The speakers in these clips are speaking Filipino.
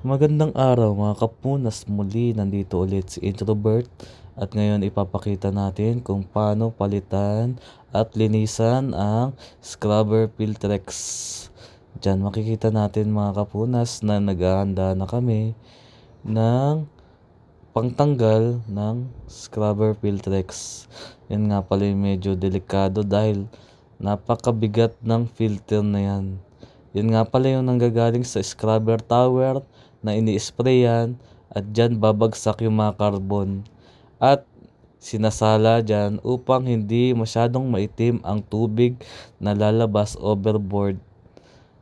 Magandang araw mga kapunas, muli nandito ulit si Introvert at ngayon ipapakita natin kung paano palitan at linisan ang scrubber Filtrex. Diyan makikita natin mga kapunas na naghahanda na kami ng pangtanggal ng scrubber Filtrex. Yan nga pala yung medyo delikado dahil napakabigat ng filter na yan. Yan nga pala yung nanggagaling sa scrubber tower na ini-sprayan at dyan babagsak yung mga carbon at sinasala dyan upang hindi masyadong maitim ang tubig na lalabas overboard.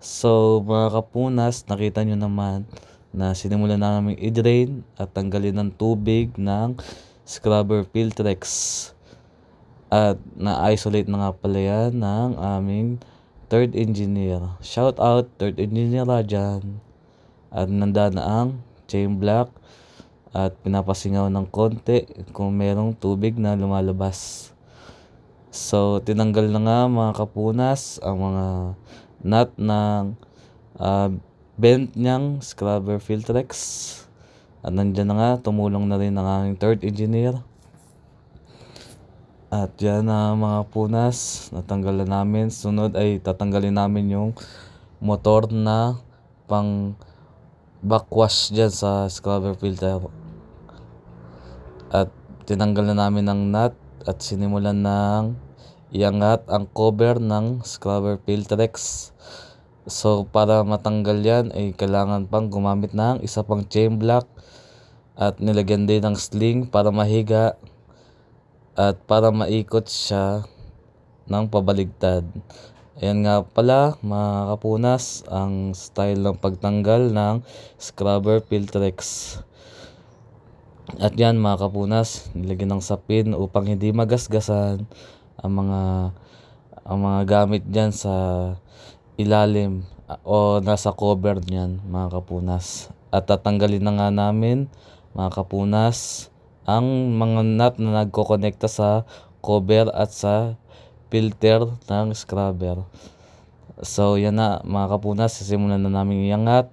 So mga kapunas, nakita nyo naman na sinimulan namin i-drain at tanggalin ng tubig ng scrubber Filtrex at na-isolate na nga pala yan ng aming third engineer. Shout out third engineer dyan. At nanda na ang chain block at pinapasingaw ng konti kung merong tubig na lumalabas. So tinanggal na nga mga kapunas ang mga nut ng bent niyang scrubber Filtrex. At nandiyan na nga, tumulong na rin ang aming third engineer. At yan na mga punas, natanggal na namin. Sunod ay tatanggalin namin yung motor na pang backwash dyan sa scrubber filter. At tinanggal na namin ng nut at sinimulan ng iangat ang cover ng scrubber Filtrex. So para matanggal yan ay kailangan pang gumamit ng isa pang chain block at nilagyan din ng sling para mahiga at para maikot siya ng pabaligtad. Ayan nga pala mga kapunas ang style ng pagtanggal ng scrubber Filtrex. At yan mga kapunas, nilagyan ng sapin upang hindi magasgasan ang mga gamit dyan sa ilalim o nasa cover niyan mga kapunas. At tatanggalin na nga namin mga kapunas ang mga nut na nagkokonekta sa cover at sa filter ng scrubber. So yan na mga kapunas, sisimulan na namin iangat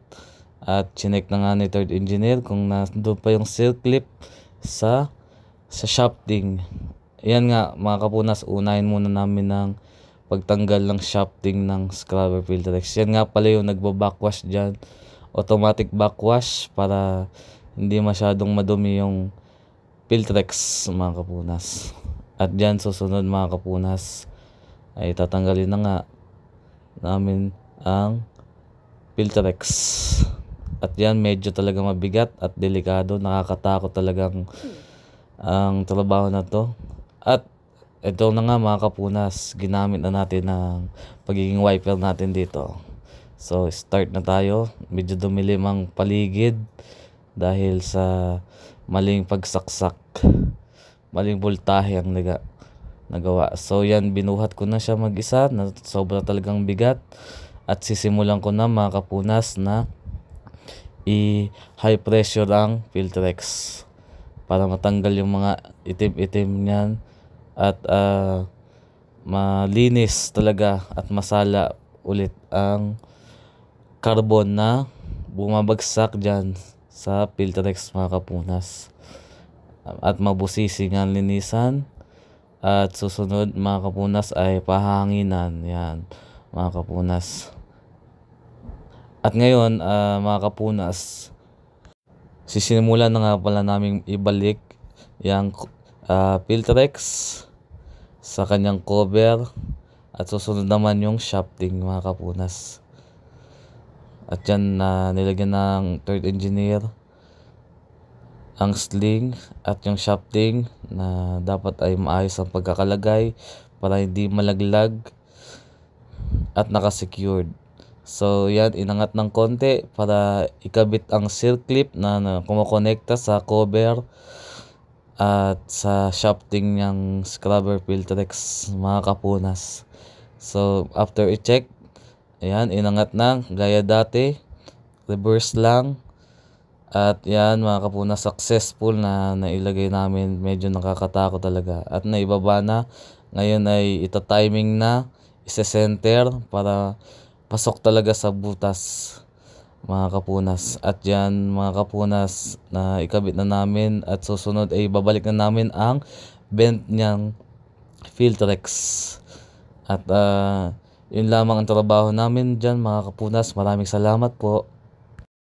at chinek na nga ni third engineer kung nandun pa yung seal clip sa shafting. Yan nga mga kapunas, unahin muna namin ng pagtanggal ng shafting ng scrubber Filtrex. Yan nga pala yung nagbabackwash dyan, automatic backwash para hindi masyadong madumi yung Filtrex mga kapunas. At dyan susunod mga kapunas ay tatanggalin na nga namin ang Filtrex. At yan medyo talaga mabigat at delikado, nakakatakot talagang ang trabaho na to. At ito na nga mga kapunas, ginamit na natin ang pagiging wiper natin dito. So start na tayo, medyo dumilim ang paligid dahil sa maling pagsaksak, maling voltahe ang nagawa. So yan, binuhat ko na siya mag-isa na sobra talagang bigat at sisimulan ko na mga kapunas na i-high pressure ang Filtrex para matanggal yung mga itim-itim niyan at malinis talaga at masala ulit ang carbon na bumabagsak dyan sa Filtrex mga kapunas. At mabusisi ang linisan. At susunod mga kapunas ay pahanginan. Yan mga kapunas. At ngayon mga kapunas, sisimulan na nga pala namin ibalik yung Filtrex sa kanyang cover. At susunod naman yung shafting mga kapunas. At yan nilagyan ng third engineer ang sling at yung shafting na dapat ay maayos ang pagkakalagay para hindi malaglag at nakasecured. So yan, inangat ng konti para ikabit ang seal clip na kumokonekta sa cover at sa shafting ng scrubber Filtrex mga kapunas. So after i-check, ayan, inangat na gaya dati, reverse lang. At yan mga kapunas, successful na nailagay namin. Medyo nakakatakot talaga. At naibaba na. Ngayon ay ita-timing na, isa-center para pasok talaga sa butas mga kapunas. At yan mga kapunas na ikabit na namin at susunod ay babalik na namin ang vent niyang Filtrex. At yun lamang ang trabaho namin dyan mga kapunas. Maraming salamat po.